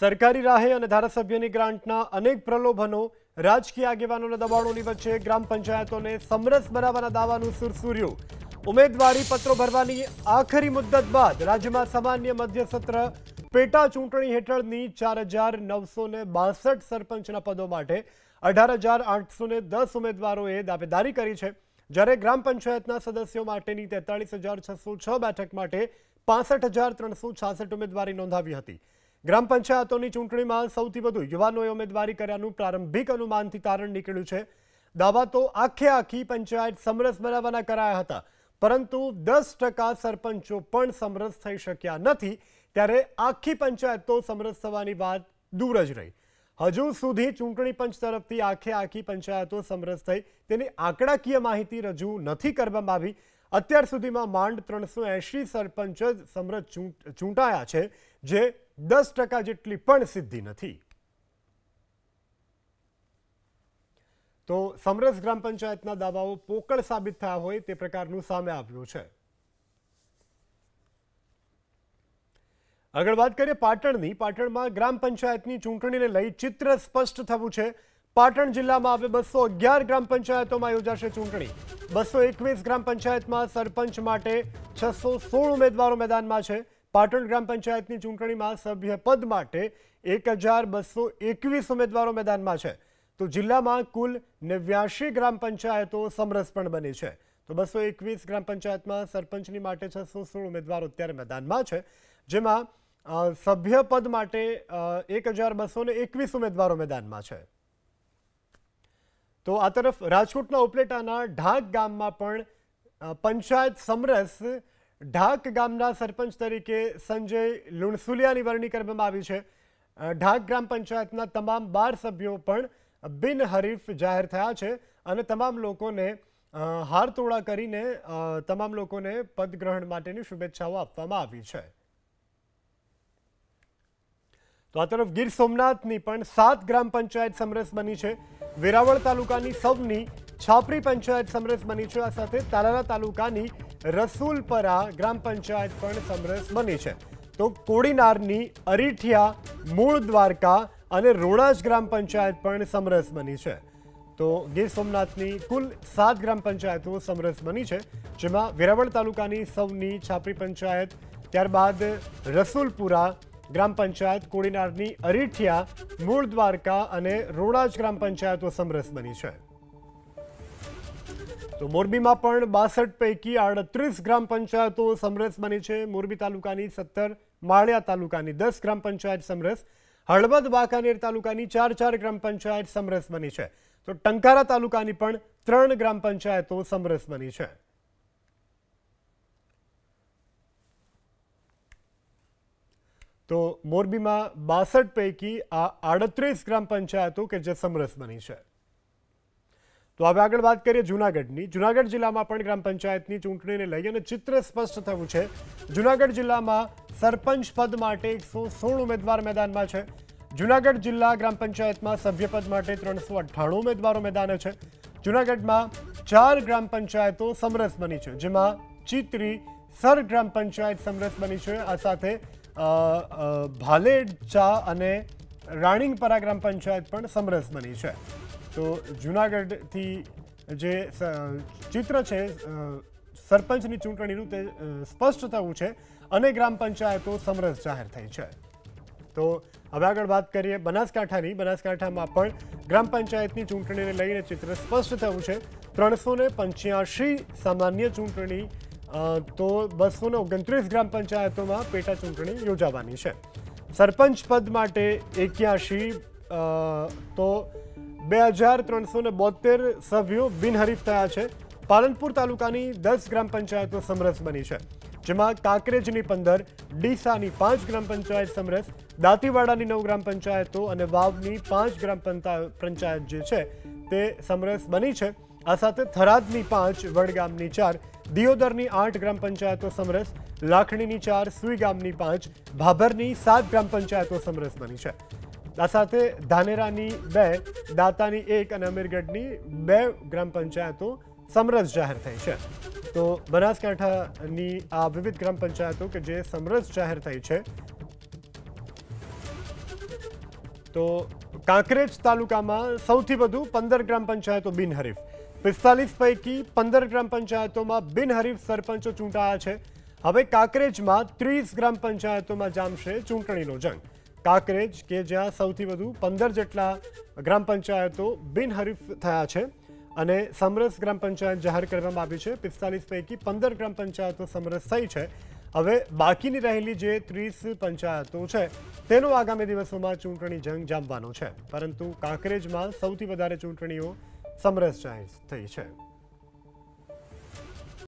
સરકારી રાહે અને ધારાસભ્યની ગ્રાન્ટના અનેક પ્રલોભનો, રાજકીય આગેવાનોના દબાણોની વચ્ચે ગ્રામ પંચાયતોને સમરસ બનાવવાના દાવાનું સુરસુર્યું। ઉમેદવારી પત્રો ભરવાની આખરી મુદ્દત બાદ રાજ્યમાં સામાન્ય મધ્ય સત્ર પેટા ચૂંટણી હેઠળની 4962 સરપંચના પદો માટે 18810 ઉમેદવારોએ દાવેદારી કરી છે, જ્યારે ગ્રામ પંચાયતના સદસ્યો માટેની 43606 બેઠક માટે 65366 ઉમેદવારી નોંધાવી હતી। ગ્રામ પંચાયતોની ચૂંટણીમાં સૌથી વધુ યુવાનોએ ઉમેદવારી કર્યાનું પ્રારંભિક અનુમાનથી તારણ નીકળ્યું છે। દાવા તો આખી પંચાયત સમરસ બનાવવાના કરાયા હતા, પરંતુ 10% સરપંચો પણ સમરસ થઈ શક્યા નથી, ત્યારે આખી પંચાયત તો સમરસ થવાની વાત દૂર જ રહી। હજુ સુધી ચૂંટણી પંચ તરફથી આખી પંચાયતો સમરસ થઈ તેની આંકડાકીય માહિતી રજૂ નથી કરવામાં આવી। અત્યાર સુધીમાં માંડ 380 સરપંચ જ સમરસ ચૂંટાયા છે, જે 10% જેટલી પણ સિદ્ધિ નથી। તો સમરસ ગ્રામ પંચાયતના દાવાઓ પોકળ સાબિત થયા હોય તે પ્રકારનું સામે આવ્યું છે। આગળ વાત કરીએ પાટણની। પાટણમાં ગ્રામ પંચાયતની ચૂંટણીને લઈ ચિત્ર સ્પષ્ટ થયું છે। પાટણ જિલ્લામાં હવે 211 ગ્રામ પંચાયતોમાં યોજાશે ચૂંટણી। 221 ગ્રામ પંચાયતમાં સરપંચ માટે 616 ઉમેદવારો મેદાનમાં છે। પાટણ ગ્રામ પંચાયતની ચૂંટણીમાં સભ્ય પદ માટે 1221 ઉમેદવારો મેદાનમાં છે, તો જિલ્લામાં કુલ 89 ગ્રામ પંચાયતો સમરસ પણ બની છે। તો 221 ગ્રામ પંચાયતમાં સરપંચની માટે 616 ઉમેદવારો અત્યારે મેદાનમાં છે, જેમાં સભ્ય પદ માટે 1221 ઉમેદવારો મેદાનમાં છે। તો આ તરફ રાજકોટના ઉપલેટાના ઢાક ગામમાં પણ પંચાયત સમરસ। ઢાક ગામના સરપંચ તરીકે સંજય લુણસુલિયાની વરણી કરવામાં આવી છે। ઢાક ગ્રામ પંચાયતના તમામ 12 સભ્યો પણ બિનહરીફ જાહેર થયા છે અને તમામ લોકોને હારતોડા કરીને તમામ લોકોને પદગ્રહણ માટેની શુભેચ્છાઓ આપવામાં આવી છે। તો આ તરફ ગીર સોમનાથની પણ 7 ગ્રામ પંચાયત સમરસ બની છે। વેરાવળ તાલુકાની સૌની છાપરી પંચાયત સમરસ બની છે। આ સાથે તાલાલા તાલુકાની રસુલપરા ગ્રામ પંચાયત પણ સમરસ બની છે। તો કોડીનારની અરીઠિયા, મૂળ દ્વારકા અને રોણાજ ગ્રામ પંચાયત પણ સમરસ બની છે। તો ગીર સોમનાથની કુલ 7 ગ્રામ પંચાયતો સમરસ બની છે, જેમાં વેરાવળ તાલુકાની સૌની છાપરી પંચાયત, ત્યારબાદ રસુલપુરા ગ્રામ પંચાયત, કોડીનારની અરીઠિયા, મૂળ દ્વારકા અને રોણાજ ગ્રામ પંચાયતો સમરસ બની છે। તો મોરબીમાં પણ 62 પૈકી 38 ગ્રામ પંચાયતો સમરસ બની છે। મોરબી તાલુકાની 17, માળિયા તાલુકાની 10 ગ્રામ પંચાયત સમરસ, હળવદ વાંકાનેર તાલુકાની 4 ગ્રામ પંચાયત સમરસ બની છે। તો ટંકારા તાલુકાની પણ 3 ગ્રામ પંચાયતો સમરસ બની છે। તો મોરબીમાં 62 પૈકી આ 38 ગ્રામ પંચાયતો કે જે સમરસ બની છે। તો હવે આગળ વાત કરીએ જૂનાગઢની। જૂનાગઢ જિલ્લામાં પણ ગ્રામ પંચાયતની ચૂંટણીને લઈ અને ચિત્ર સ્પષ્ટ થયું છે। જૂનાગઢ જિલ્લામાં સરપંચ પદ માટે 116 ઉમેદવાર મેદાનમાં છે। જૂનાગઢ જિલ્લા ગ્રામ પંચાયતમાં સભ્યપદ માટે 398 ઉમેદવારો મેદાને છે। જૂનાગઢમાં 4 ગ્રામ પંચાયતો સમરસ બની છે, જેમાં ચિત્રી સર ગ્રામ પંચાયત સમરસ બની છે। આ સાથે ભાલેચા અને રાણીંગપરા ગ્રામ પંચાયત પણ સમરસ બની છે। તો જૂનાગઢથી જે ચિત્ર છે સરપંચની ચૂંટણીનું તે સ્પષ્ટ થયું છે અને ગ્રામ પંચાયતો સમરસ જાહેર થઈ છે। તો હવે આગળ વાત કરીએ બનાસકાંઠાની। બનાસકાંઠામાં પણ ગ્રામ પંચાયતની ચૂંટણીને લઈને ચિત્ર સ્પષ્ટ થયું છે। 385 સામાન્ય ચૂંટણી, તો 229 ગ્રામ પંચાયતોમાં પેટા ચૂંટણી યોજાવાની છે। સરપંચ પદ માટે 81, તો 2372 સભ્યો બિનહરીફ થયા છે। પાલનપુર તાલુકાની 10 ગ્રામ પંચાયતો સમરસ બની છે, જેમાં કાંકરેજની 15, ડીસાની 5 ગ્રામ પંચાયત સમરસ, દાંતીવાડાની 9 ગ્રામ પંચાયતો અને વાવની 5 ગ્રામ પંચાયત જે છે તે સમરસ બની છે। આ સાથે થરાદની 5, વડગામની 4, દિયોદરની 8 ગ્રામ પંચાયતો સમરસ, લાખણીની 4, સુઈ ગામની 5, ભાભરની 7 ગ્રામ પંચાયતો સમરસ બની છે। આ સાથે ધાનેરાની 2, દાતાની 1 અને અમીરગઢની 2 ગ્રામ પંચાયતો સમરસ જાહેર થઈ છે। તો બનાસકાંઠાની આ વિવિધ ગ્રામ પંચાયતો કે જે સમરસ જાહેર થઈ છે। તો કાંકરેજ તાલુકામાં સૌથી વધુ 15 ગ્રામ પંચાયતો બિનહરીફ, 45 પૈકી 15 ગ્રામ પંચાયતોમાં બિનહરીફ સરપંચો ચૂંટાયા છે. હવે કાંકરેજમાં 30 ગ્રામ પંચાયતોમાં જામશે ચૂંટણીનો જંગ. કાંકરેજ કે જ્યાં સૌથી વધુ 15 જેટલા ગ્રામ પંચાયતો બિનહરીફ થયા છે અને સમરસ ગ્રામ પંચાયત જાહેર કરવામાં આવી છે. 45 પૈકી 15 ગ્રામ પંચાયતો સમરસ થઈ છે. હવે બાકીની રહેલી જે 30 પંચાયતો છે તેનો આગામી દિવસોમાં ચૂંટણી જંગ જામવાનો છે. પરંતુ કાંકરેજમાં સૌથી વધારે ચૂંટણીઓ સમરસ જાહેર થઈ છે.